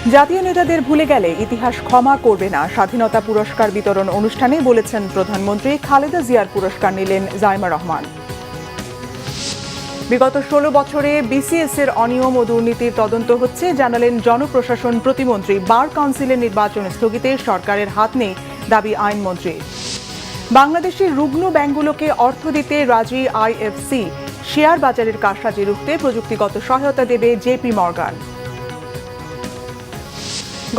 জাতীয় নেতাদের ভুলে গেলে ইতিহাস ক্ষমা করবে না, স্বাধীনতা পুরস্কার বিতরণ অনুষ্ঠানে বলেছেন প্রধানমন্ত্রী। খালেদা জিয়ার পুরস্কার নিলেন জাইমা রহমান। বিগত ১৬ বছরে বিসিএস এর অনিয়ম ও দুর্নীতির তদন্ত হচ্ছে, জানালেন জনপ্রশাসন প্রতিমন্ত্রী। বার কাউন্সিলের নির্বাচন স্থগিতে সরকারের হাত নেই, দাবি আইনমন্ত্রী। বাংলাদেশের রুগ্ন ব্যাংকগুলোকে অর্থ দিতে রাজি আইএফসি। শেয়ার বাজারের কারসাজি রুখতে প্রযুক্তিগত সহায়তা দেবে জেপি মর্গান।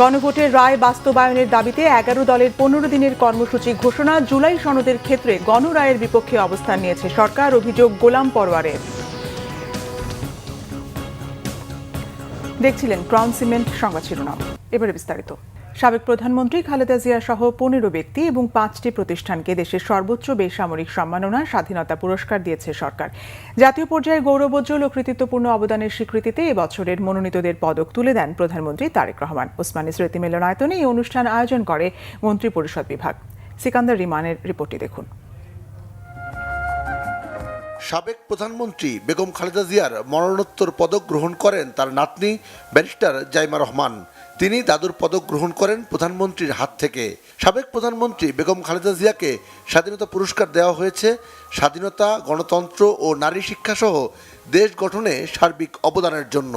গণভোটের রায় বাস্তবায়নের দাবিতে ১১ দলের ১৫ দিনের কর্মসূচি ঘোষণা। জুলাই সনদের ক্ষেত্রে গণরায়ের বিপক্ষে অবস্থান নিয়েছে সরকার, অভিযোগ গোলাম পরওয়ারের। দেখছিলেন ক্রাউন সিমেন্ট সংবাদ শিরোনাম, এবারে বিস্তারিত। সাবেক প্রধানমন্ত্রী খালেদা জিয়া সহ ১৫ ব্যক্তি এবং ৫টি প্রতিষ্ঠানকে দেশের সর্বোচ্চ বেসামরিক সম্মাননা স্বাধীনতা পুরস্কার দিয়েছে সরকার। জাতীয় পর্যায়ে গৌরবোজ্জ্বল ও কৃতিত্বপূর্ণ অবদানের স্বীকৃতিতে এবছরের মনোনীতদের পদক তুলে দেন প্রধানমন্ত্রী তারেক রহমান। ওসমানী স্মৃতি মিলনায়তনে এই অনুষ্ঠান আয়োজন করে মন্ত্রিপরিষদ বিভাগ। সিকান্দার রিমানের রিপোর্টটি দেখুন। সাবেক প্রধানমন্ত্রী বেগম খালেদা জিয়ার মরণোত্তর পদক গ্রহণ করেন তার নাতনি ব্যারিস্টার জাইমা রহমান। তিনি দাদুর পদক গ্রহণ করেন প্রধানমন্ত্রীর হাত থেকে। সাবেক প্রধানমন্ত্রী বেগম খালেদা জিয়াকে স্বাধীনতা পুরস্কার দেওয়া হয়েছে স্বাধীনতা, গণতন্ত্র ও নারী শিক্ষাসহ দেশ গঠনে সার্বিক অবদানের জন্য।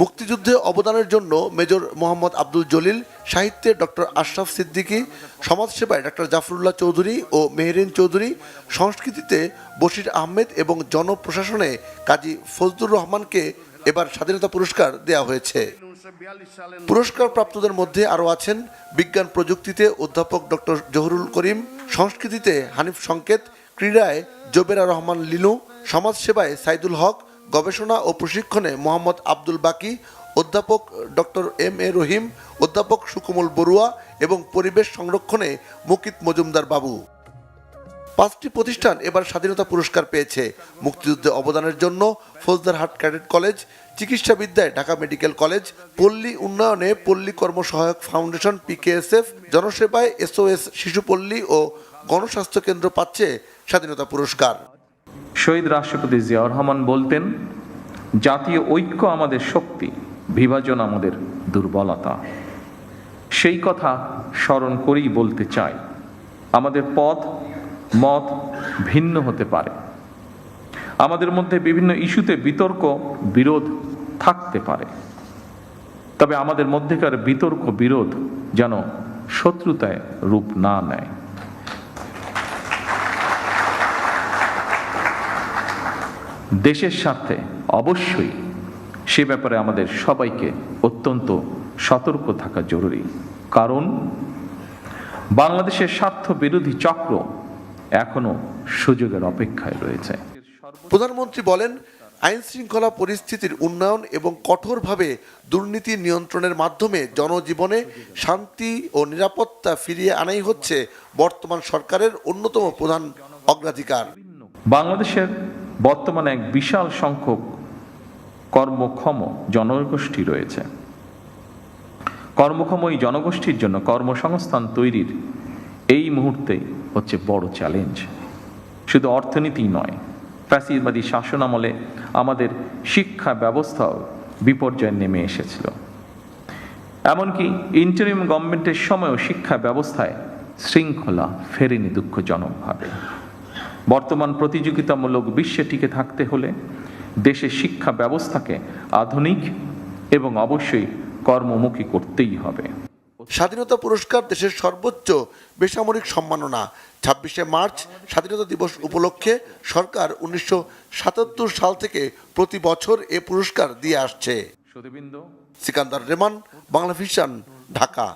মুক্তিযুদ্ধে অবদানের জন্য মেজর মোহাম্মদ আব্দুল জলিল, সাহিত্যে ডক্টর আশরাফ সিদ্দিকী, সমাজসেবায় ডক্টর জাফরুল্লাহ চৌধুরী ও মেহেরিন চৌধুরী, সংস্কৃতিতে বশির আহমেদ এবং জনপ্রশাসনে কাজী ফজলুর রহমানকে এবার স্বাধীনতা পুরস্কার দেওয়া হয়েছে। পুরস্কার প্রাপ্তদের মধ্যে আরও আছেন বিজ্ঞান প্রযুক্তিতে অধ্যাপক ডক্টর জহুরুল করিম, সংস্কৃতিতে হানিফ সংকেত, ক্রীড়ায় জোবেরা রহমান লিনু, সমাজসেবায় সাইদুল হক, গবেষণা ও প্রশিক্ষণে মোহাম্মদ আব্দুল বাকি, অধ্যাপক ডক্টর এম এ রহিম, অধ্যাপক সুকমল বড়ুয়া এবং পরিবেশ সংরক্ষণে মুকিত মজুমদার বাবু। 5টি প্রতিষ্ঠান এবার স্বাধীনতা পুরস্কার পেয়েছে। মুক্তিযুদ্ধে অবদানের জন্য ফৌজদারহাট ক্যাডেট কলেজ, চিকিৎসাবিদ্যায় ঢাকা মেডিকেল কলেজ, পল্লী উন্নয়নে পল্লী কর্মসহায়ক ফাউন্ডেশন পিকেএসএফ, জনসেবায় এসওএস শিশুপল্লী ও গণস্বাস্থ্য কেন্দ্র পাচ্ছে স্বাধীনতা পুরস্কার। শহীদ রাষ্ট্রপতি জিয়াউর রহমান বলতেন, জাতীয় ঐক্য আমাদের শক্তি, বিভাজন আমাদের দুর্বলতা। সেই কথা স্মরণ করেই বলতে চাই, আমাদের পথ মত ভিন্ন হতে পারে, আমাদের মধ্যে বিভিন্ন ইস্যুতে বিতর্ক বিরোধ থাকতে পারে, তবে আমাদের মধ্যেকার বিতর্ক বিরোধ যেন শত্রুতায় রূপ না নেয়। দেশের স্বার্থে অবশ্যই সে ব্যাপারে আমাদের সবাইকে অত্যন্ত সতর্ক থাকা জরুরি, কারণ বাংলাদেশের স্বার্থ বিরোধী চক্র এখনো সুযোগের অপেক্ষায় রয়েছে। প্রধানমন্ত্রী বলেন, আইন শৃঙ্খলা পরিস্থিতির উন্নয়ন এবং কঠোরভাবে দুর্নীতি নিয়ন্ত্রণের মাধ্যমে জনজীবনে শান্তি ও নিরাপত্তা ফিরিয়ে আনাই হচ্ছে বর্তমান সরকারের অন্যতম প্রধান অগ্রাধিকার। বাংলাদেশের বর্তমানে এক বিশাল সংখ্যক কর্মক্ষম জনগোষ্ঠী রয়েছে। কর্মক্ষম এই জনগোষ্ঠীর জন্য কর্মসংস্থান তৈরির এই মুহূর্তে হচ্ছে বড় চ্যালেঞ্জ। শুধু অর্থনীতি নয়, ফ্যাসিবাদী শাসন আমলে আমাদের শিক্ষা ব্যবস্থাও বিপর্যয়ে নেমে এসেছিল। এমনকি ইন্টারিম গভর্নমেন্টের সময়ও শিক্ষা ব্যবস্থায় শৃঙ্খলা ফেরেনি দুঃখজনকভাবে। বর্তমান প্রতিযোগিতামূলক বিশ্বে টিকে থাকতে হলে দেশের শিক্ষা ব্যবস্থাকে আধুনিক এবং অবশ্যই কর্মমুখী করতেই হবে। স্বাধীনতা পুরস্কার দেশের সর্বোচ্চ বেসামরিক সম্মাননা। 26শে মার্চ স্বাধীনতা দিবস উপলক্ষে সরকার 1977 সাল থেকে প্রতি বছর এ পুরস্কার দিয়ে আসছে। সিকান্দার রেমান, বাংলা ভিশন, ঢাকা।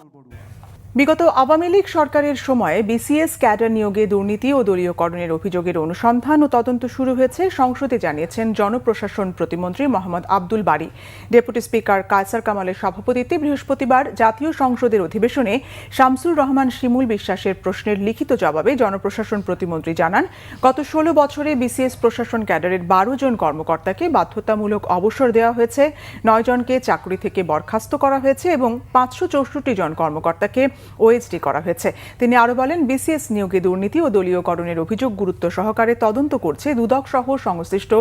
বিগত আওয়ামী লীগ সরকারের সময়ে বিসিএস ক্যাডার নিয়োগে দুর্নীতি ও দলীয়করণের অভিযোগের অনুসন্ধান ও তদন্ত শুরু হয়েছে, সংসদে জানিয়েছেন জনপ্রশাসন প্রতিমন্ত্রী মোহাম্মদ আব্দুল বারী। ডেপুটি স্পিকার কায়সার কামালের সভাপতিত্বে বৃহস্পতিবার জাতীয় সংসদের অধিবেশনে শামসুর রহমান শিমুল বিশ্বাসের প্রশ্নের লিখিত জবাবে জনপ্রশাসন প্রতিমন্ত্রী জানান, গত 16 বছরে বিসিএস প্রশাসন ক্যাডারের 12 জন কর্মকর্তাকে বাধ্যতামূলক অবসর দেওয়া হয়েছে, 9 জনকে চাকরি থেকে বরখাস্ত করা হয়েছে এবং 564 জন কর্মকর্তাকে ওএসডি করা হয়েছে। তিনি আরও বলেন, বিসিএস নিয়োগে দুর্নীতি ও দলীয়করণের অভিযোগ গুরুত্ব সহকারে তদন্ত করছে দুদক সহ সংশ্লিষ্ট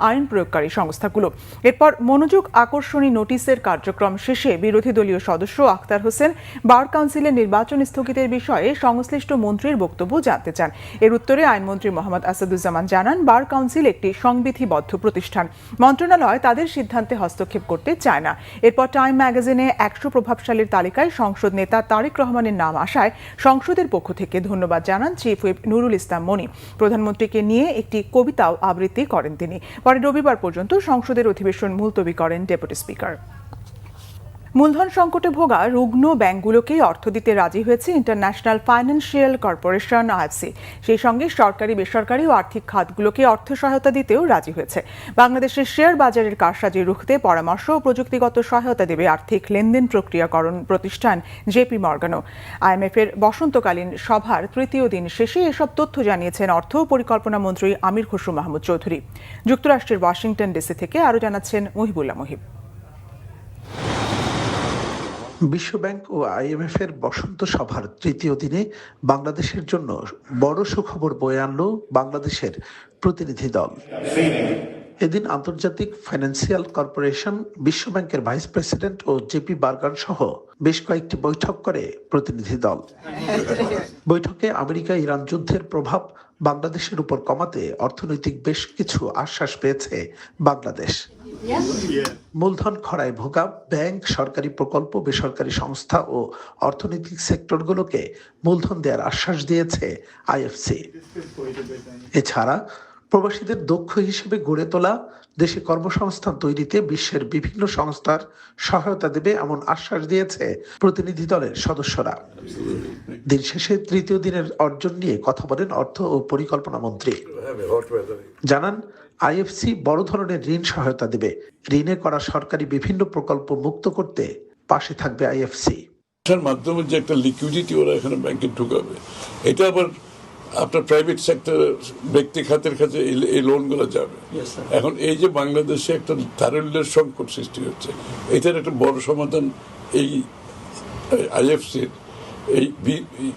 আইন প্রয়োগকারী সংস্থাগুলো। এরপর মনোযোগ আকর্ষণী নোটিশের কার্যক্রম শেষে বিরোধী দলীয় সদস্য আখতার হোসেন বার কাউন্সিলের নির্বাচন স্থগিতের বিষয়ে সংশ্লিষ্ট মন্ত্রীর বক্তব্য জানতে চান। এর উত্তরে আইনমন্ত্রী মোহাম্মদ আসাদুজ্জামান জানান, বার কাউন্সিল একটি সংবিধিবদ্ধ প্রতিষ্ঠান, মন্ত্রণালয় তাদের সিদ্ধান্তে হস্তক্ষেপ করতে চায় না। এরপর টাইম ম্যাগাজিনে 100 প্রভাবশালীর তালিকায় সংসদ নেতা তারেক রহমানের নাম আসায় সংসদের পক্ষ থেকে ধন্যবাদ জানান চিফ হুইপ নুরুল ইসলাম মনি। প্রধানমন্ত্রীকে নিয়ে একটি কবিতাও আবৃত্তি করেন তিনি। পরে রবিবার পর্যন্ত সংসদের অধিবেশন মুলতবি করেন ডেপুটি স্পিকার। মূলধন সংকটে ভোগা রুগ্ন ব্যাংকগুলোকেই অর্থ দিতে রাজি হয়েছে ইন্টারন্যাশনাল ফাইন্যান্সিয়াল কর্পোরেশন আইএফসি। সেই সঙ্গে সরকারি বেসরকারি ও আর্থিক খাতগুলোকে অর্থ সহায়তা দিতেও রাজি হয়েছে। বাংলাদেশের শেয়ার বাজারের কারসাজি রুখতে পরামর্শ ও প্রযুক্তিগত সহায়তা দেবে আর্থিক লেনদেন প্রক্রিয়াকরণ প্রতিষ্ঠান জেপি মর্গানও। আইএমএফের বসন্তকালীন সভার তৃতীয় দিন শেষে এসব তথ্য জানিয়েছেন অর্থ ও পরিকল্পনা মন্ত্রী আমির খসরু মাহমুদ চৌধুরী। যুক্তরাষ্ট্রের ওয়াশিংটন ডিসি থেকে আরও জানাচ্ছেন মুহিবুল্লাহ মুহিব। বিশ্বব্যাংক ও আইএমএফ এর বসন্ত সভার তৃতীয় দিনে বাংলাদেশের জন্য বড় সুখবর বয়ে আনল বাংলাদেশের প্রতিনিধি দল। এদিন আন্তর্জাতিক ফাইন্যান্সিয়াল কর্পোরেশন, বিশ্বব্যাংকের ভাইস প্রেসিডেন্ট ও জেপি মর্গান সহ বেশ কয়েকটি বৈঠক করে প্রতিনিধি দল। বৈঠকে আমেরিকা ইরান যুদ্ধের প্রভাব বাংলাদেশের উপর কমাতে অর্থনৈতিক বেশ কিছু আশ্বাস পেয়েছে বাংলাদেশ। মূলধন খরায় ভোগা ব্যাংক, সরকারি প্রকল্প, বেসরকারি সংস্থা ও অর্থনৈতিক সেক্টরগুলোকে মূলধন দেওয়ার আশ্বাস দিয়েছে আইএফসি। এছাড়া প্রবাসীদের দক্ষ হিসেবে গড়ে তোলা, দেশে কর্মসংস্থান তৈরিতে বিশ্বের বিভিন্ন সংস্থার সহায়তা দেবে এমন আশ্বাস দিয়েছে প্রতিনিধি দলের সদস্যরা। দিন শেষে তৃতীয় দিনের অর্জন নিয়ে কথা বলেন অর্থ ও পরিকল্পনা মন্ত্রী। জানান, আইএফসি বড় ধরনের ঋণ সহায়তা দেবে। ঋণে করা সরকারি বিভিন্ন প্রকল্প মুক্ত করতে পাশে থাকবে আইএফসি। মাধ্যমে যে একটা লিকুইডিটি ওরা এখানে ব্যাংকে ঢুকাবে, এটা আবার আপনার প্রাইভেট সেক্টর, ব্যক্তি খাতের কাছে এই লোনগুলো যাবে। এখন এই যে বাংলাদেশে একটা তারল্যের সংকট সৃষ্টি হচ্ছে, এটার একটা বড় সমাধান এই আইএফসির এই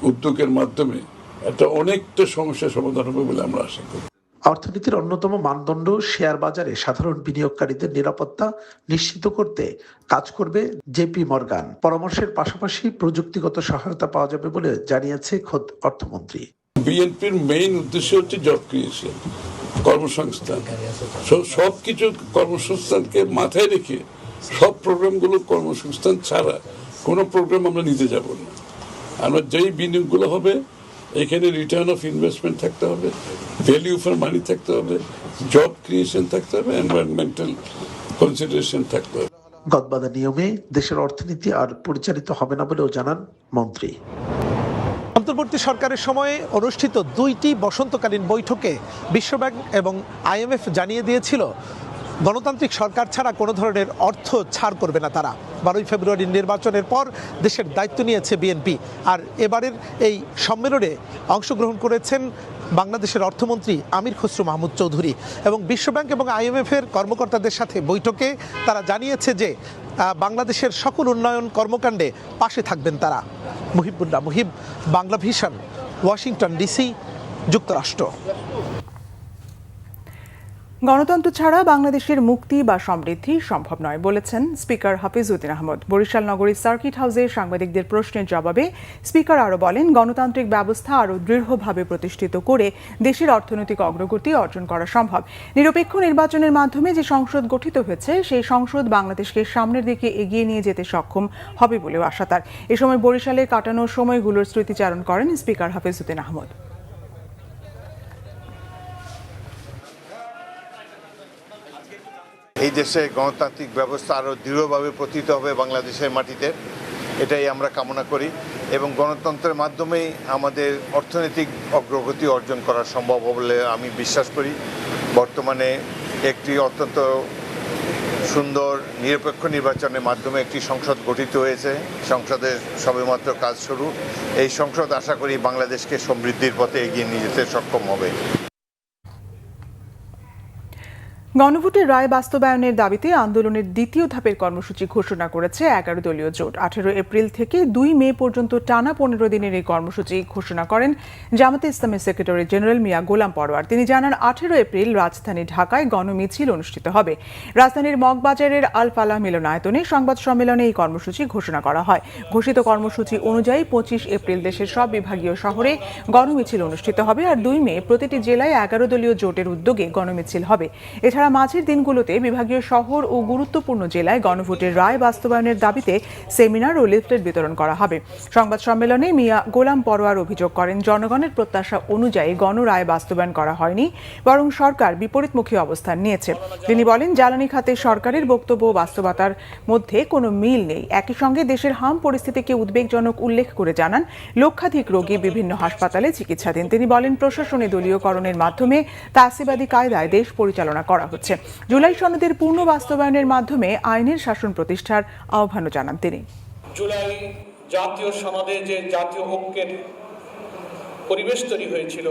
উদ্যোগের মাধ্যমে একটা অনেকটা সমস্যার সমাধান হবে বলে আমরা আশা করি। অর্থনীতির অন্যতম মানদণ্ড শেয়ার বাজারে সাধারণ বিনিয়োগকারীদের নিরাপত্তা নিশ্চিত করতে কাজ করবে জেপি মর্গান। পরামর্শের পাশাপাশি প্রযুক্তিগত সহায়তা পাওয়া যাবে বলে জানিয়েছে খোদ অর্থমন্ত্রী। বিএনপির মেইন উদ্দেশ্য হচ্ছে জব ক্রিয়েশন, কর্মসংস্থান। সবকিছু কর্মসংস্থানকে মাথায় রেখে সব প্রোগ্রামগুলো কর্মসংস্থান ছাড়া কোনো প্রোগ্রাম আমরা নিতে যাব না। আমরা যেই বিনিয়োগগুলো হবে, এখানে রিটার্ন অফ ইনভেস্টমেন্ট থাকতে হবে, ভ্যালিউ ফর মানি থাকতে হবে, জব ক্রিয়েশন থাকতে হবে, এনভায়রনমেন্টাল কনসিডারেশন থাকতে হবে। গদবাঁধা নিয়মে দেশের অর্থনীতি আর পরিচালিত হবে না বলেও জানান মন্ত্রী। অন্তর্বর্তী সরকারের সময়ে অনুষ্ঠিত 2টি বসন্তকালীন বৈঠকে বিশ্বব্যাংক এবং আইএমএফ জানিয়ে দিয়েছিল গণতান্ত্রিক সরকার ছাড়া কোনো ধরনের অর্থ ছাড় করবে না তারা। 12 ফেব্রুয়ারির নির্বাচনের পর দেশের দায়িত্ব নিয়েছে বিএনপি। আর এবারের এই সম্মেলনে অংশগ্রহণ করেছেন বাংলাদেশের অর্থমন্ত্রী আমির খসরু মাহমুদ চৌধুরী। এবং বিশ্বব্যাংক এবং আইএমএফের কর্মকর্তাদের সাথে বৈঠকে তারা জানিয়েছে যে বাংলাদেশের সকল উন্নয়ন কর্মকাণ্ডে পাশে থাকবেন তারা। Muhibullah Muhib, Bangla vision, Washington DC, যুক্তরাষ্ট্র। গণতন্ত্র ছাড়া বাংলাদেশের মুক্তি বা সমৃদ্ধি সম্ভব নয় বলেছেন স্পিকার হাফিজউদ্দিন আহমদ। বরিশাল নগরীর সার্কিট হাউসে সাংবাদিকদের প্রশ্নের জবাবে স্পিকার আরও বলেন, গণতান্ত্রিক ব্যবস্থা আরও দৃঢ়ভাবে প্রতিষ্ঠিত করে দেশের অর্থনৈতিক অগ্রগতি অর্জন করা সম্ভব। নিরপেক্ষ নির্বাচনের মাধ্যমে যে সংসদ গঠিত হয়েছে, সেই সংসদ বাংলাদেশকে সামনের দিকে এগিয়ে নিয়ে যেতে সক্ষম হবে বলেও আশা তার। এ সময় বরিশালে কাটানো সময়গুলোর স্মৃতিচারণ করেন স্পিকার হাফিজউদ্দিন আহমদ। এই দেশে গণতান্ত্রিক ব্যবস্থা আরও দৃঢ়ভাবে প্রতিষ্ঠিত হবে বাংলাদেশের মাটিতে, এটাই আমরা কামনা করি। এবং গণতন্ত্রের মাধ্যমেই আমাদের অর্থনৈতিক অগ্রগতি অর্জন করা সম্ভব বলে আমি বিশ্বাস করি। বর্তমানে একটি অত্যন্ত সুন্দর নিরপেক্ষ নির্বাচনের মাধ্যমে একটি সংসদ গঠিত হয়েছে। সংসদের সবেমাত্র কাজ শুরু। এই সংসদ আশা করি বাংলাদেশকে সমৃদ্ধির পথে এগিয়ে নিয়ে যেতে সক্ষম হবে। গণভোটের রায় বাস্তবায়নের দাবিতে আন্দোলনের দ্বিতীয় ধাপের কর্মসূচি ঘোষণা করেছে 11 দলীয় জোট। 18 এপ্রিল থেকে 2 মে পর্যন্ত টানা 15 দিনের এই কর্মসূচি ঘোষণা করেন জামাতে ইসলামের সেক্রেটারি জেনারেল মিয়া গোলাম পরোয়ার। তিনি জানান, 18 এপ্রিল রাজধানী ঢাকায় গণমিছিল অনুষ্ঠিত হবে। রাজধানীর মগবাজারের আল ফালাহ মিলনায়তনে সংবাদ সম্মেলনে এই কর্মসূচি ঘোষণা করা হয়। ঘোষিত কর্মসূচি অনুযায়ী 25 এপ্রিল দেশের সব বিভাগীয় শহরে গণমিছিল অনুষ্ঠিত হবে, আর 2 মে প্রতিটি জেলায় 11 দলীয় জোটের উদ্যোগে গণমিছিল হবে। এছাড়া মাঝের দিনগুলোতে বিভাগীয় শহর ও গুরুত্বপূর্ণ জেলায় গণভোটের রায় বাস্তবায়নের দাবিতে সেমিনার ও লিফলেট বিতরণ করা হবে। সংবাদ সম্মেলনে মিয়া গোলাম পরোয়ার অভিযোগ করেন, জনগণের প্রত্যাশা অনুযায়ী গণরায় বাস্তবায়ন করা হয়নি, বরং সরকার বিপরীতমুখী অবস্থান নিয়েছে। তিনি বলেন, জ্বালানি খাতে সরকারের বক্তব্য ও বাস্তবতার মধ্যে কোনো মিল নেই। একই সঙ্গে দেশের হাম পরিস্থিতিকে উদ্বেগজনক উল্লেখ করে জানান, লক্ষাধিক রোগী বিভিন্ন হাসপাতালে চিকিৎসাধীন। তিনি বলেন, প্রশাসনে দলীয়করণের মাধ্যমে তাসিবাদী কায়দায় দেশ পরিচালনা করা হচ্ছে। জুলাই সনদের পূর্ণ বাস্তবায়নের মাধ্যমে আইনের শাসন প্রতিষ্ঠার আহ্বানও জানান তিনি। জুলাই জাতীয় সনদে যে জাতীয় ঐক্যের পরিবেশ তৈরি হয়েছিল,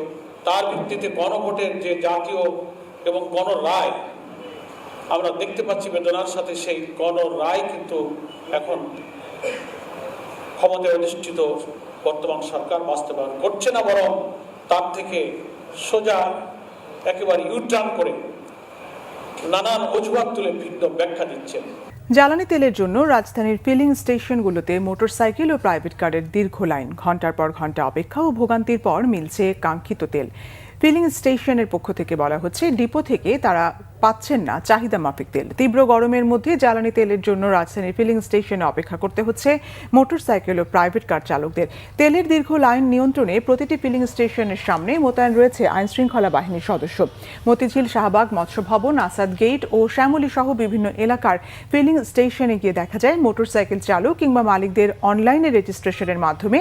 তার ভিত্তিতে গণভোটের যে জাতীয় এবং গণরায় আমরা দেখতে পাচ্ছি বেদনার সাথে, সেই গণরায় কিন্তু এখন ক্ষমতায় অধিষ্ঠিত বর্তমান সরকার বাস্তবায়ন করছে না, বরং তার থেকে সোজা একেবারে ইউটার্ন করে নানান অজুহাত তুলে ভিন্ন ব্যাখ্যা দিচ্ছে। জ্বালানি তেলের জন্য রাজধানীর ফিলিং স্টেশনগুলোতে মোটরসাইকেল ও প্রাইভেট কারের দীর্ঘ লাইন, ঘন্টার পর ঘন্টা অপেক্ষা ও ভোগান্তির পর মিলছে কাঙ্ক্ষিত তেল। ফিলিং স্টেশনের পক্ষ থেকে বলা হচ্ছে, ডিপো থেকে তারা পাচ্ছেন না চাহিদা মাফিক তেল। তীব্র গরমের মধ্যে জ্বালানি তেলের জন্য রাজধানীর ফিলিং স্টেশনে অপেক্ষা করতে হচ্ছে মোটরসাইকেল ও প্রাইভেট কার চালকদের। তেলের দীর্ঘ লাইন নিয়ন্ত্রণে প্রতিটি ফিলিং স্টেশনের সামনে মোতায়েন রয়েছে আইনশৃঙ্খলা বাহিনীর সদস্য। মতিঝিল, শাহবাগ, মৎস্য ভবন, আসাদ গেট ও শ্যামলী সহ বিভিন্ন এলাকার ফিলিং স্টেশনে গিয়ে দেখা যায় মোটরসাইকেল চালক কিংবা মালিকদের অনলাইনে রেজিস্ট্রেশনের মাধ্যমে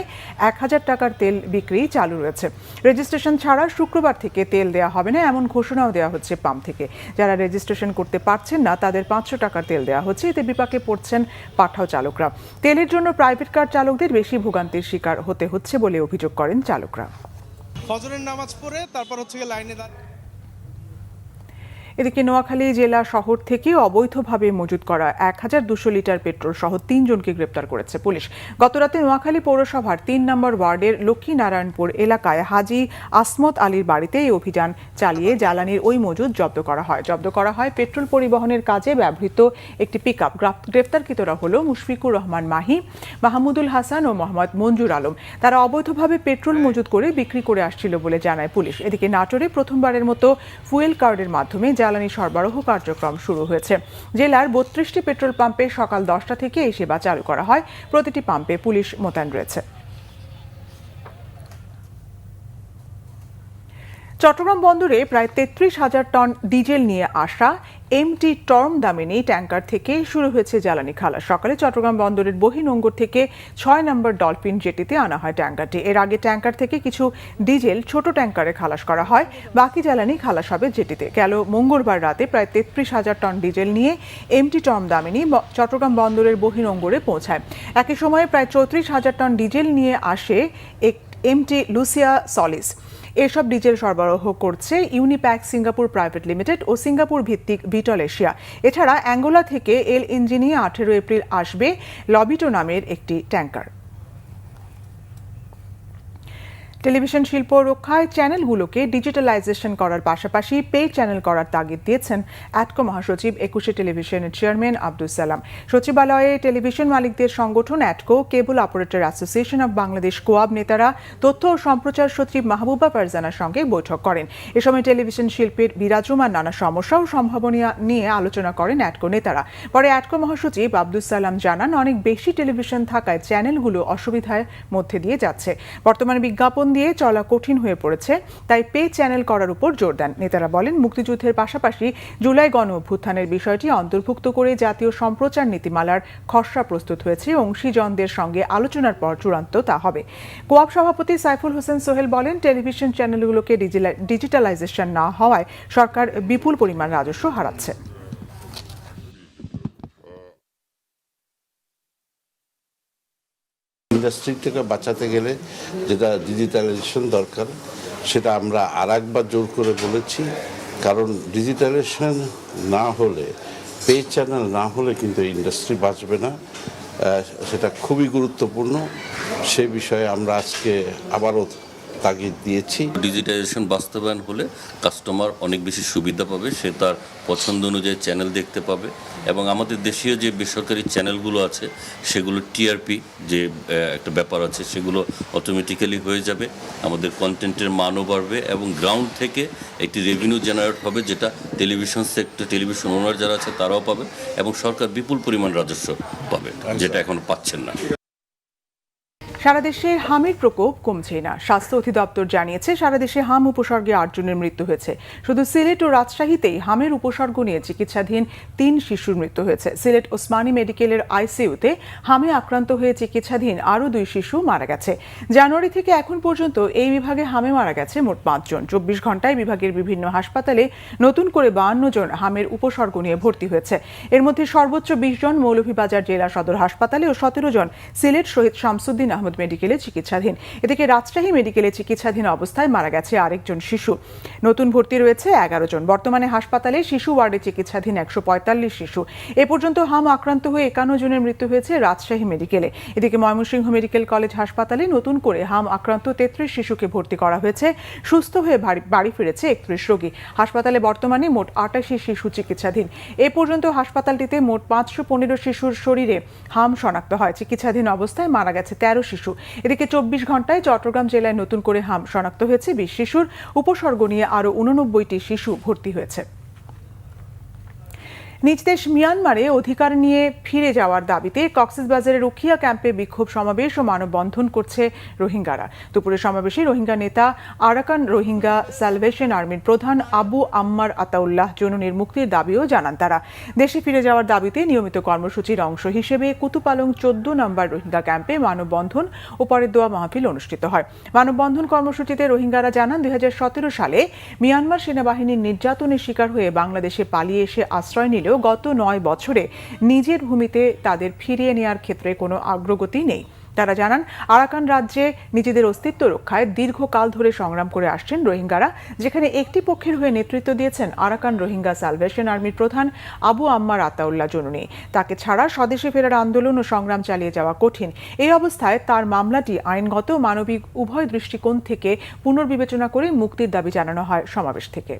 1000 টাকার তেল বিক্রি চালু রয়েছে। রেজিস্ট্রেশন ছাড়া শুক্রবার থেকে তেল দেওয়া হবে না, এমন ঘোষণাও দেওয়া হচ্ছে পাম্প থেকে। যারা রেজিস্ট্রেশন করতে পারছেন না তাদের 500 টাকার তেল দেওয়া হচ্ছে। এতে বিপাকে পড়ছেন পাঠাও চালকরা। তেলের জন্য প্রাইভেট কার চালকদের বেশি ভোগান্তির শিকার হতে হচ্ছে বলে অভিযোগ করেন চালকরা। ফজরের নামাজ পড়ে তারপর হচ্ছে লাইনে এদিকে নোয়াখালী জেলা শহর থেকে অবৈধভাবে মজুত করা 1200 লিটার পেট্রোল সহ 3 জনকে গ্রেপ্তার করেছে পুলিশ। গতরাতে নোয়াখালী পৌরসভার 3 নম্বর ওয়ার্ডের লক্ষ্মীনারায়ণপুর এলাকায় হাজি আসমত আলীর বাড়িতে এই অভিযান চালিয়ে জ্বালানির ওই মজুদ জব্দ করা হয়। জব্দ করা হয় পেট্রোল পরিবহনের কাজে ব্যবহৃত একটি পিকআপ। গ্রেপ্তারকৃতরা হলো মুশফিকুর রহমান মাহি, মাহমুদুল হাসান ও মোহাম্মদ মঞ্জুর আলম। তারা অবৈধভাবে পেট্রোল মজুত করে বিক্রি করে আসছিল বলে জানায় পুলিশ। এদিকে নাটোরে প্রথমবারের মতো ফুয়েল কার্ডের মাধ্যমে জ্বালানি সরবরাহ কার্যক্রম শুরু হয়েছে। জেলার 32টি পেট্রোল পাম্পে সকাল 10টা থেকে এই সেবা চালু করা হয়। প্রতিটি পাম্পে পুলিশ মোতায়েন রয়েছে। চট্টগ্রাম বন্দরে প্রায় 33,000 টন ডিজেল নিয়ে আসা এমটি টর্ম দামিনী ট্যাঙ্কার থেকে শুরু হয়েছে জ্বালানি খালাস। সকালে চট্টগ্রাম বন্দরের বহির্নোঙর থেকে 6 নম্বর ডলফিন জেটিতে আনা হয় ট্যাঙ্কারটি। এর আগে ট্যাঙ্কার থেকে কিছু ডিজেল ছোট ট্যাঙ্কারে খালাস করা হয়, বাকি জ্বালানি খালাস হবে জেটিতে। গেল মঙ্গলবার রাতে প্রায় 33,000 টন ডিজেল নিয়ে এমটি টর্ম দামিনী চট্টগ্রাম বন্দরের বহির্নোঙরে পৌঁছায়। একই সময়ে প্রায় 34,000 টন ডিজেল নিয়ে আসে এমটি লুসিয়া সলিস। এসব ডিজেল সরবরাহ করছে ইউনিপ্যাক সিঙ্গাপুর প্রাইভেট লিমিটেড ও সিঙ্গাপুর ভিত্তিক বিটল এশিয়া। এছাড়া অ্যাঙ্গোলা থেকে এল ইঞ্জিনে 18 এপ্রিল আসবে লবিটো নামের একটি ট্যাঙ্কার। টেলিভিশন শিল্প রক্ষায় চ্যানেলগুলোকে ডিজিটালাইজেশন করার পাশাপাশি পে চ্যানেল করার তাগিদ দিয়েছেন অ্যাটকো মহাসচিব 21 টেলিভিশনের চেয়ারম্যান আব্দুল সালাম। সচিবালয়ে টেলিভিশন মালিকদের সংগঠন ATCO, cable operator association of Bangladesh COAB নেতারা তথ্য ও সম্প্রচার সচিব মাহবুবা ফারজানার সঙ্গে বৈঠক করেন। এ সময় টেলিভিশন শিল্পের বিরাজমান নানা সমস্যা ও সম্ভাবনা নিয়ে আলোচনা করেন অ্যাটকো নেতারা। পরে অ্যাটকো মহাসচিব আব্দুল সালাম জানান, অনেক বেশি টেলিভিশন থাকায় চ্যানেলগুলো অসুবিধার মধ্যে দিয়ে যাচ্ছে। বর্তমানে বিজ্ঞাপন দিয়ে চলা কঠিন হয়ে পড়েছে, তাই পে চ্যানেল করার উপর জোর দেন। নেতারা বলেন, মুক্তিযুদ্ধের পাশাপাশি জুলাই গণ অভ্যুত্থানের বিষয়টি অন্তর্ভুক্ত করে জাতীয় সম্প্রচার নীতিমালার খসড়া প্রস্তুত হয়েছে। অংশীজনদের সঙ্গে আলোচনার পর চূড়ান্ত তা হবে। কোয়াব সভাপতি সাইফুল হোসেন সোহেল বলেন, টেলিভিশন চ্যানেলগুলোকে ডিজিটালাইজেশন না হওয়ায় সরকার বিপুল পরিমাণ রাজস্ব হারাচ্ছে। ইন্ডাস্ট্রি থেকে বাঁচাতে গেলে যেটা ডিজিটালাইজেশন দরকার, সেটা আমরা আরেকবার জোর করে বলেছি কারণ ডিজিটালাইজেশন না হলে, পে চ্যানেল না হলে কিন্তু ইন্ডাস্ট্রি বাঁচবে না। সেটা খুবই গুরুত্বপূর্ণ। সে বিষয়ে আমরা আজকে আবারও তাগিদ দিয়েছি। ডিজিটাইজেশন বাস্তবায়ন হলে কাস্টমার অনেক বেশি সুবিধা পাবে, সে তার পছন্দ অনুযায়ী চ্যানেল দেখতে পাবে এবং আমাদের দেশীয় যে বেসরকারি চ্যানেলগুলো আছে সেগুলো টিআরপি যে একটা ব্যাপার আছে সেগুলো অটোমেটিক্যালি হয়ে যাবে, আমাদের কন্টেন্টের মানও বাড়বে এবং গ্রাউন্ড থেকে একটি রেভিনিউ জেনারেট হবে, যেটা টেলিভিশন সেক্টর, টেলিভিশন ওনার যারা আছে তারাও পাবে এবং সরকার বিপুল পরিমাণ রাজস্ব পাবে, যেটা এখন পাচ্ছেন না। সারা দেশে হামের প্রকোপ কমছেই না। স্বাস্থ্য অধিদপ্তর জানিয়েছে সারা দেশে হাম উপসর্গে 8 জনের মৃত্যু হয়েছে। শুধু সিলেট ও রাজশাহীতেই হামের উপসর্গ নিয়ে চিকিৎসাধীন 3 শিশুর মৃত্যু হয়েছে। সিলেট ওসমানী মেডিকেলের আইসিইউতে হামে আক্রান্ত হয়ে চিকিৎসাধীন আরও 2 শিশু মারা গেছে। জানুয়ারি থেকে এখন পর্যন্ত এই বিভাগে হামে মারা গেছে মোট 5 জন। 24 ঘন্টায় বিভাগের বিভিন্ন হাসপাতালে নতুন করে 52 জন হামের উপসর্গ নিয়ে ভর্তি হয়েছে। এর মধ্যে সর্বোচ্চ 20 জন মৌলভীবাজার জেলা সদর হাসপাতালে ও 17 জন সিলেট শহীদ শামসুদ্দিন আহমদ মেডিকেলে চিকিৎসাধীন। এদিকে রাজশাহী মেডিকেলে চিকিৎসাধীন অবস্থায় মারা গেছে আরেকজন শিশু। নতুন ভর্তি রয়েছে 11 জন। বর্তমানে হাসপাতালে শিশু ওয়ার্ডে চিকিৎসাধীন 145 শিশু। এ পর্যন্ত হাম আক্রান্ত হয়ে 51 জনের মৃত্যু হয়েছে রাজশাহী মেডিকেলে। এদিকে ময়মনসিংহ মেডিকেল কলেজ হাসপাতালে নতুন করে হাম আক্রান্ত 33 শিশুকে ভর্তি করা হয়েছে। সুস্থ হয়ে বাড়ি ফিরেছে 31 রোগী। হাসপাতালে বর্তমানে মোট 88 শিশু চিকিৎসাধীন। এ পর্যন্ত হাসপাতালটিতে মোট 515 শিশুর শরীরে হাম শনাক্ত হয়। চিকিৎসাধীন অবস্থায় মারা গেছে 13 শিশু। এদিকে 24 ঘন্টায় চট্টগ্রাম জেলায় নতুন করে হাম শনাক্ত হয়েছে 20 শিশুর। উপসর্গ নিয়ে আরও 89টি শিশু ভর্তি হয়েছে। নিজ দেশ মিয়ানমারে অধিকার নিয়ে ফিরে যাওয়ার দাবিতে কক্সবাজারের রুখিয়া ক্যাম্পে বিক্ষোভ সমাবেশ ও মানববন্ধন করছে রোহিঙ্গারা। দুপুরে সমাবেশে রোহিঙ্গা নেতা আরাকান রোহিঙ্গা স্যালভেশন আর্মির প্রধান আবু আম্মার আতাউল্লাহ জননীর মুক্তির দাবিও জানান তারা। দেশে ফিরে যাওয়ার দাবিতে নিয়মিত কর্মসূচির অংশ হিসেবে কুতুপালং 14 নম্বর রোহিঙ্গা ক্যাম্পে মানববন্ধন ও পরে দোয়া মাহফিল অনুষ্ঠিত হয়। মানববন্ধন কর্মসূচিতে রোহিঙ্গারা জানান 2017 সালে মিয়ানমার সেনাবাহিনীর নির্যাতনের শিকার হয়ে বাংলাদেশে পালিয়ে এসে আশ্রয় নিলেও গত 9 বছরে নিজের ভূমিতে তাদের ফিরিয়ে নেওয়ার ক্ষেত্রে কোনো অগ্রগতি নেই। তারা জানান আরাকান রাজ্যে নিজেদের অস্তিত্ব রক্ষায় দীর্ঘকাল ধরে সংগ্রাম করে আসছেন রোহিঙ্গারা, যেখানে একটি পক্ষের হয়ে নেতৃত্ব দিয়েছেন আরাকান রোহিঙ্গা স্যালভেশন আর্মির প্রধান আবু আম্মার আতাউল্লাহ জননী। তাকে ছাড়া স্বদেশে ফেরার আন্দোলন ও সংগ্রাম চালিয়ে যাওয়া কঠিন। এই অবস্থায় তার মামলাটি আইনগত মানবিক উভয় দৃষ্টিকোণ থেকে পুনর্বিবেচনা করে মুক্তির দাবি জানানো হয় সমাবেশ থেকে।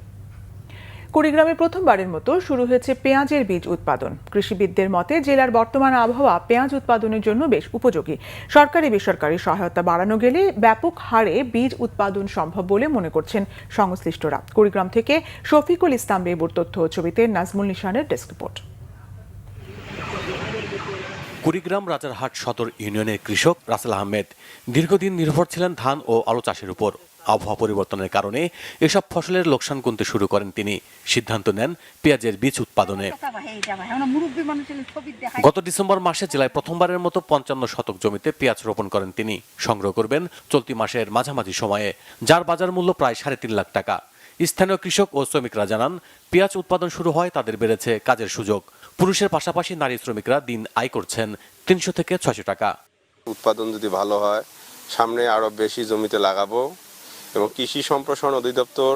কুড়িগ্রামে প্রথমবারের মতো শুরু হয়েছে পেঁয়াজের বীজ উৎপাদন। কৃষিবিদদের মতে জেলার বর্তমান আবহাওয়া পেঁয়াজ উৎপাদনের জন্য বেশ উপযোগী। সরকারি বেসরকারি সহায়তা বাড়ানো গেলে ব্যাপক হারে বীজ উৎপাদন সম্ভব বলে মনে করছেন সংশ্লিষ্টরা। কুড়িগ্রাম থেকে শফিকুল ইসলাম বেবুর তথ্য ও ছবিতে নাজমুল নিশানের ডেস্ক রিপোর্ট। কুড়িগ্রাম রাজারহাট সদর ইউনিয়নের কৃষক রাসেল আহমেদ দীর্ঘদিন নির্ভর ছিলেন ধান ও আলু চাষের উপর। আবহাওয়া পরিবর্তনের কারণে এসব ফসলের লোকসান কমতে শুরু করেন তিনি। সিদ্ধান্ত নেন পেঁয়াজের বীজ উৎপাদনে। গত ডিসেম্বর মাসে জেলায় প্রথমবারের মতো 55 শতক জমিতে পেঁয়াজ রোপণ করেন তিনি। সংগ্রহ করবেন চলতি মাসের মাঝামাঝি সময়ে, যার বাজার মূল্য প্রায় 3.5 লাখ টাকা। স্থানীয় কৃষক ও শ্রমিকরা জানান পেঁয়াজ উৎপাদন শুরু হয় তাদের বেড়েছে কাজের সুযোগ। পুরুষের পাশাপাশি নারী শ্রমিকরা দিন আয় করছেন 300 থেকে 600 টাকা। উৎপাদন যদি ভালো হয় সামনে আরো বেশি জমিতে লাগাবো এবং কৃষি সম্প্রসারণ অধিদপ্তর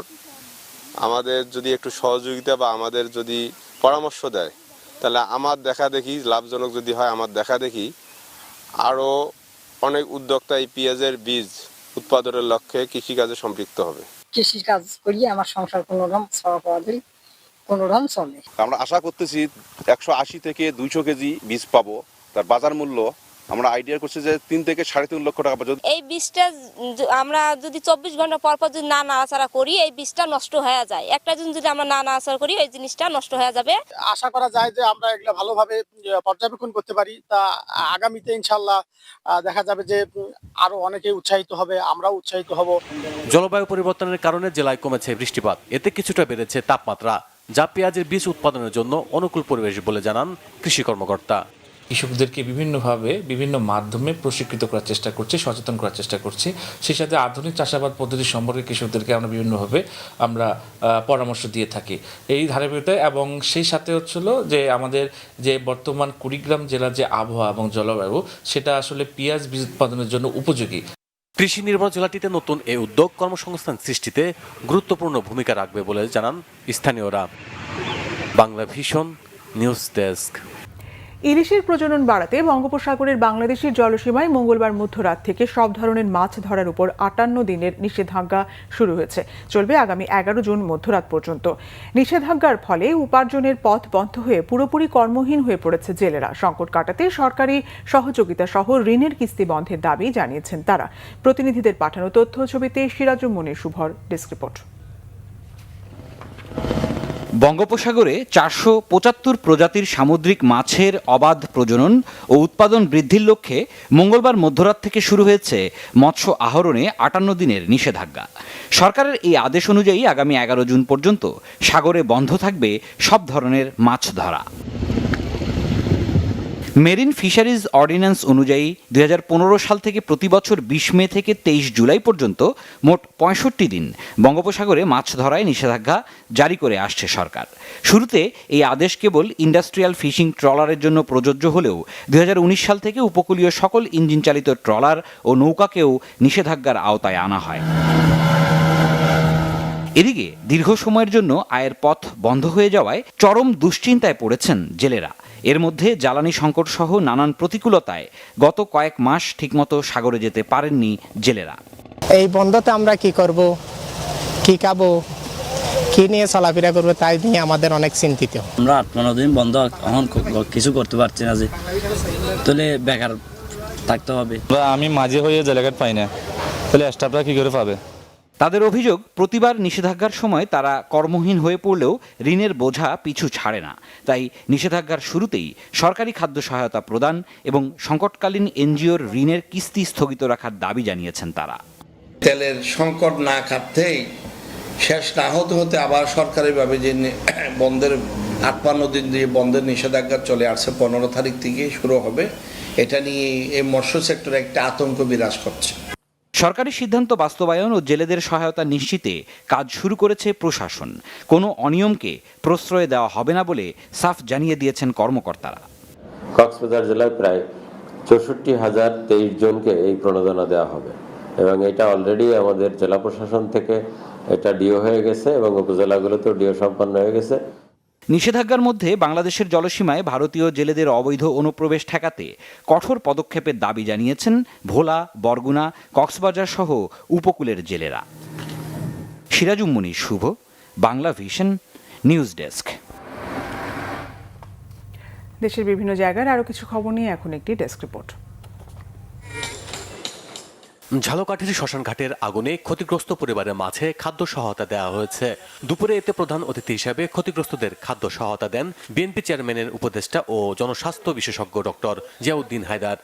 আমাদের যদি একটু সহযোগিতা বা আমাদের যদি পরামর্শ দেয় তাহলে আমার দেখা দেখি লাভজনক যদি হয়, আমার দেখা দেখি আরও অনেক উদ্যোক্তা এই পেঁয়াজের বীজ উৎপাদনের লক্ষ্যে কৃষিকাজে সম্পৃক্ত হবে। কৃষিকাজ করিয়ে আমার সংসার কোনোরকম চলে। আমরা আশা করতেছি 180 থেকে 200 কেজি বীজ পাবো। তার বাজার মূল্য আমরা আইডিয়া করছি যে 3 থেকে 3.5 লক্ষ টাকা পর্যন্ত। এই বীজটা আমরা যদি 24 ঘন্টা পর পর যদি না নাড়াচাড়া করি এই বীজটা নষ্ট হয়ে যায়। একটা দিন যদি আমরা না নাড়াচাড়া করি এই জিনিসটা নষ্ট হয়ে যাবে। আশা করা যায় যে আমরা এগুলো ভালোভাবে পর্যবেক্ষণ করতে পারি, তা আগামীতে ইনশাআল্লাহ দেখা যাবে যে আরো অনেকে উৎসাহিত হবে, আমরাও উৎসাহিত হব। জলবায়ু পরিবর্তনের কারণে জেলায় কমেছে বৃষ্টিপাত, এতে কিছুটা বেড়েছে তাপমাত্রা, যা পেঁয়াজের বীজ উৎপাদনের জন্য অনুকূল পরিবেশ বলে জানান কৃষি কর্মকর্তা। কৃষকদেরকে বিভিন্নভাবে বিভিন্ন মাধ্যমে প্রশিক্ষিত করার চেষ্টা করছি, সচেতন করার চেষ্টা করছি। সেই সাথে আধুনিক চাষাবাদ পদ্ধতি সম্পর্কে কৃষকদেরকে আমরা বিভিন্নভাবে পরামর্শ দিয়ে থাকি এই ধারাবাহিকতায়। এবং সেই সাথে হচ্ছিল যে আমাদের যে বর্তমান কুড়িগ্রাম জেলার যে আবহাওয়া এবং জলবায়ু সেটা আসলে পেঁয়াজ বীজ উৎপাদনের জন্য উপযোগী। কৃষি নির্ভর জেলাটিতে নতুন এই উদ্যোগ কর্মসংস্থান সৃষ্টিতে গুরুত্বপূর্ণ ভূমিকা রাখবে বলে জানান স্থানীয়রা। Bangla vision news desk. ইলিশের প্রজনন বাড়াতে বঙ্গোপসাগরের বাংলাদেশের জলসীমায় মঙ্গলবার মধ্যরাত থেকে সব ধরনের মাছ ধরার উপর 58 দিনের নিষেধাজ্ঞা শুরু হয়েছে। চলবে আগামী 11 জুন মধ্যরাত পর্যন্ত। নিষেধাজ্ঞার ফলে উপার্জনের পথ বন্ধ হয়ে পুরোপুরি কর্মহীন হয়ে পড়েছে জেলেরা। সংকট কাটাতে সরকারি সহযোগিতা সহ ঋণের কিস্তি বন্ধের দাবি জানিয়েছেন তারা। প্রতিনিধিদের পাঠানো তথ্য ছবিতে সিরাজুম মনির শুভর ডেস্ক রিপোর্ট। বঙ্গোপসাগরে 475 প্রজাতির সামুদ্রিক মাছের অবাধ প্রজনন ও উৎপাদন বৃদ্ধির লক্ষ্যে মঙ্গলবার মধ্যরাত থেকে শুরু হয়েছে মৎস্য আহরণে 58 দিনের নিষেধাজ্ঞা। সরকারের এই আদেশ অনুযায়ী আগামী 11 জুন পর্যন্ত সাগরে বন্ধ থাকবে সব ধরনের মাছ ধরা। মেরিন ফিশারিজ অর্ডিন্যান্স অনুযায়ী 2015 সাল থেকে প্রতি বছর 20 মে থেকে 23 জুলাই পর্যন্ত মোট 65 দিন বঙ্গোপসাগরে মাছ ধরায় নিষেধাজ্ঞা জারি করে আসছে সরকার। শুরুতে এই আদেশ কেবল ইন্ডাস্ট্রিয়াল ফিশিং ট্রলারের জন্য প্রযোজ্য হলেও 2019 সাল থেকে উপকূলীয় সকল ইঞ্জিন চালিত ট্রলার ও নৌকাকেও নিষেধাজ্ঞার আওতায় আনা হয়। এদিকে দীর্ঘ সময়ের জন্য আয়ের পথ বন্ধ হয়ে যাওয়ায় চরম দুশ্চিন্তায় পড়েছেন জেলেরা। এর মধ্যে জ্বালানি সংকট সহ নানান প্রতিকূলতায় গত কয়েক মাস ঠিকমতো সাগরে যেতে পারেননি জেলেরা। এই বন্ধতে আমরা কি করব, কি খাবো, কি নিয়ে চলাফেরা করবো তাই নিয়ে আমাদের অনেক চিন্তিত। আমরা 8-15 দিন বন্ধ, এখন কিছু করতে পারছি না, যে তাহলে বেকার থাকতে হবে। আমি মাঝে হয়ে জেলেঘাট পাই না, তাহলে স্টাফরা কি করে পাবে? তাদের অভিযোগ, প্রতিবার নিষেধাজ্ঞার সময় তারা কর্মহীন হয়ে পড়লেও ঋণের বোঝা পিছু ছাড়ে না। তাই নিষেধাজ্ঞার শুরুতেই সরকারি খাদ্য সহায়তা প্রদান এবং সংকটকালীন এনজিওর ঋণের কিস্তি স্থগিত রাখার দাবি জানিয়েছেন তারা। তেলের সংকট না কাটতেই শেষ না হতে হতে আবার সরকারিভাবে যে বন্ধের 58 দিন দিয়ে বন্ধের নিষেধাজ্ঞা চলে আসছে, 15 তারিখ থেকে শুরু হবে। এটা নিয়ে এই মৎস্য সেক্টরে একটা আতঙ্ক বিরাজ করছে। সরকারি সিদ্ধান্ত বাস্তবায়ন ও জেলেদের সহায়তা নিশ্চিতে কাজ শুরু করেছে প্রশাসন। কোনো অনিয়মকে প্রশ্রয় দেওয়া হবে না বলে সাফ জানিয়ে দিয়েছেন কর্মকর্তারা। কক্সবাজার জেলায় প্রায় 64,023 জনকে এই প্রণোদনা দেওয়া হবে এবং এটা অলরেডি আমাদের জেলা প্রশাসন থেকে এটা ডিও হয়ে গেছে এবং উপজেলাগুলোতেও ডিও সম্পন্ন হয়ে গেছে। নিষেধাজ্ঞার মধ্যে বাংলাদেশের জলসীমায় ভারতীয় জেলেদের অবৈধ অনুপ্রবেশ ঠেকাতে কঠোর পদক্ষেপের দাবি জানিয়েছেন ভোলা, বরগুনা, কক্সবাজার সহ উপকূলের জেলেরা। সিরাজুম মনির শুভ, বাংলা ভিশন নিউজ ডেস্ক। দেশের বিভিন্ন জায়গার আরো কিছু খবর নিয়ে এখন একটি ডেস্ক রিপোর্ট। ঝালকাঠির শ্মশানঘাটের আগুনে ক্ষতিগ্রস্ত পরিবারের মাঝে খাদ্য সহায়তা দেওয়া হয়েছে। দুপুরে এতে প্রধান অতিথি হিসেবে ক্ষতিগ্রস্তদের খাদ্য সহায়তা দেন বিএনপি চেয়ারম্যানের উপদেষ্টা ও জনস্বাস্থ্য বিশেষজ্ঞ ডক্টর জিয়াউদ্দিন হায়দার।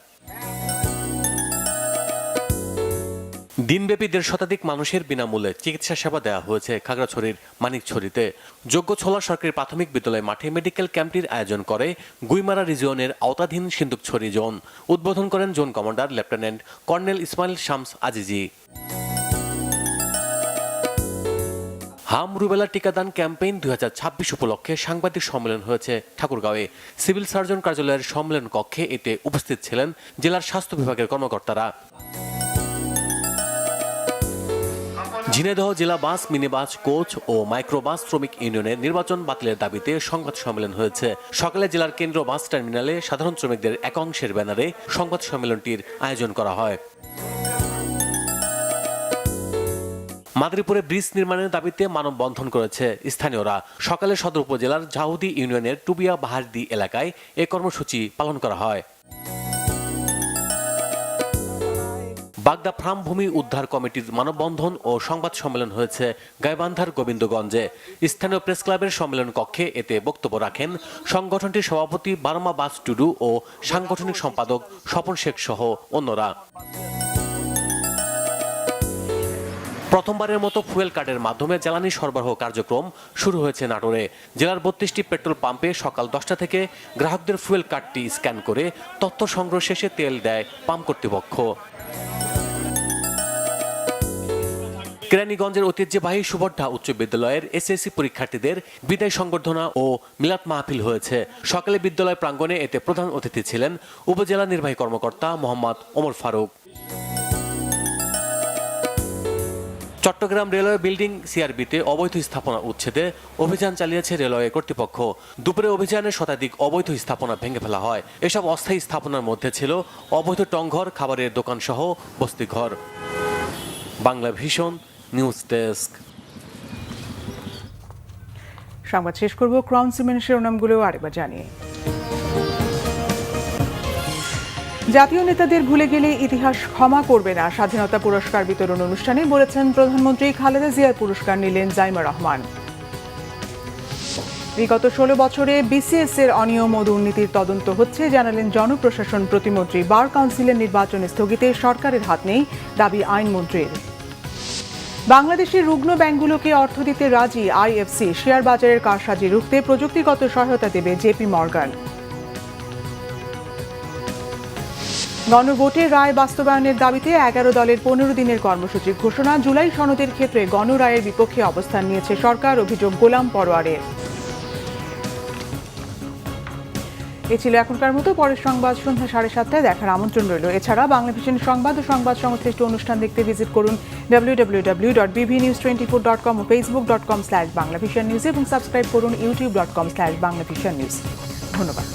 দিনব্যাপী 1.5 শতাধিক মানুষের বিনামূল্যে চিকিৎসা সেবা দেওয়া হয়েছে খাগড়াছড়ির মানিকছড়িতে। যোগ্যছলা সরকারি প্রাথমিক বিদ্যালয় মাঠে মেডিকেল ক্যাম্পটির আয়োজন করে গুইমারা রিজিয়নের আওতাধীন সিন্দুকছড়ি জোন। উদ্বোধন করেন zone commander lieutenant colonel Ismail Shams Azizi. হাম রুবেলা টিকাদান ক্যাম্পেইন 2026 উপলক্ষে সাংবাদিক সম্মেলন হয়েছে ঠাকুরগাঁওয়ে। সিভিল সার্জন কার্যালয়ের সম্মেলন কক্ষে এতে উপস্থিত ছিলেন জেলার স্বাস্থ্য বিভাগের কর্মকর্তারা। ঝিনাইদহ জেলা বাস, মিনিবাস, কোচ ও মাইক্রোবাস শ্রমিক ইউনিয়নের নির্বাচন বাতিলের দাবিতে সংবাদ সম্মেলন হয়েছে। সকালে জেলার কেন্দ্র বাস টার্মিনালে সাধারণ শ্রমিকদের এক অংশের ব্যানারে সংবাদ সম্মেলনটির আয়োজন করা হয়। মাদারীপুরে ব্রিজ নির্মাণের দাবিতে মানববন্ধন করেছে স্থানীয়রা। সকালে সদর উপজেলার জাহুদি ইউনিয়নের টুবিয়া বাহারদি এলাকায় এ কর্মসূচি পালন করা হয়। বাগদা ফার্ম ভূমি উদ্ধার কমিটির মানববন্ধন ও সংবাদ সম্মেলন হয়েছে গাইবান্ধার গোবিন্দগঞ্জে। স্থানীয় প্রেস ক্লাবের সম্মেলন কক্ষে এতে বক্তব্য রাখেন সংগঠনটির সভাপতি বার্মা বাস টুডু ও সাংগঠনিক সম্পাদক স্বপন শেখ সহ অন্যরা। প্রথমবারের মতো ফুয়েল কার্ডের মাধ্যমে জ্বালানি সরবরাহ কার্যক্রম শুরু হয়েছে নাটোরে। জেলার 32টি পেট্রোল পাম্পে সকাল 10টা থেকে গ্রাহকদের ফুয়েল কার্ডটি স্ক্যান করে তথ্য সংগ্রহ শেষে তেল দেয় পাম্প কর্তৃপক্ষ। কেরানীগঞ্জের ঐতিহ্যবাহী সুবর্ধা উচ্চ বিদ্যালয়ের এসএসসি পরীক্ষার্থীদের বিদায় সংবর্ধনা ও মিলাদ মাহফিল হয়েছে। সকালে বিদ্যালয় প্রাঙ্গণে এতে প্রধান অতিথি ছিলেন উপজেলা নির্বাহী কর্মকর্তা মোহাম্মদ ওমর ফারুক। চট্টগ্রাম রেলওয়ে বিল্ডিং সিআরবিতে অবৈধ স্থাপনা উচ্ছেদে অভিযান চালিয়েছে রেলওয়ে কর্তৃপক্ষ। দুপুরে অভিযানে শতাধিক অবৈধ স্থাপনা ভেঙে ফেলা হয়। এসব অস্থায়ী স্থাপনার মধ্যে ছিল অবৈধ টংঘর, খাবারের দোকান সহ বস্তিঘর। Bangla vision news desk. সংবাদ শেষ করব ক্রাউন সিমেন্টের শিরোনামগুলো আরেকবার জানিয়ে। জাতীয় নেতাদের ভুলে গেলে ইতিহাস ক্ষমা করবে না, স্বাধীনতা পুরস্কার বিতরণ অনুষ্ঠানে বলেছেন প্রধানমন্ত্রী। খালেদা জিয়ার পুরস্কার নিলেন জাইমা রহমান। বিগত 16 বছরে বিসিএস এর অনিয়ম ও দুর্নীতির তদন্ত হচ্ছে জানালেন জনপ্রশাসন প্রতিমন্ত্রী। বার কাউন্সিলের নির্বাচন স্থগিতে সরকারের হাত নেই, দাবি আইনমন্ত্রীর। বাংলাদেশের রুগ্ন ব্যাংকগুলোকে অর্থ দিতে রাজি আইএফসি। শেয়ার বাজারের কারসাজি রুখতে প্রযুক্তিগত সহায়তা দেবে জেপি মর্গান। গণভোটের রায় বাস্তবায়নের দাবিতে 11 দলের 15 দিনের কর্মসূচি ঘোষণা। জুলাই সনদের ক্ষেত্রে গণরায়ের বিপক্ষে অবস্থান নিয়েছে সরকার, অভিযোগ গোলাম পরোয়ারের। এ ছিল এখনকার মতো। পরের সংবাদ সন্ধ্যা 7:30টায় দেখার আমন্ত্রণ রইল। এছাড়া বাংলা ভিশন সংবাদ ও সংবাদ সংশ্লিষ্ট অনুষ্ঠান দেখতে ভিজিট করুন www.bbnews24.com ও facebook.com/banglavishannews এবং সাবস্ক্রাইব করুন youtube.com/banglavishannews। ধন্যবাদ।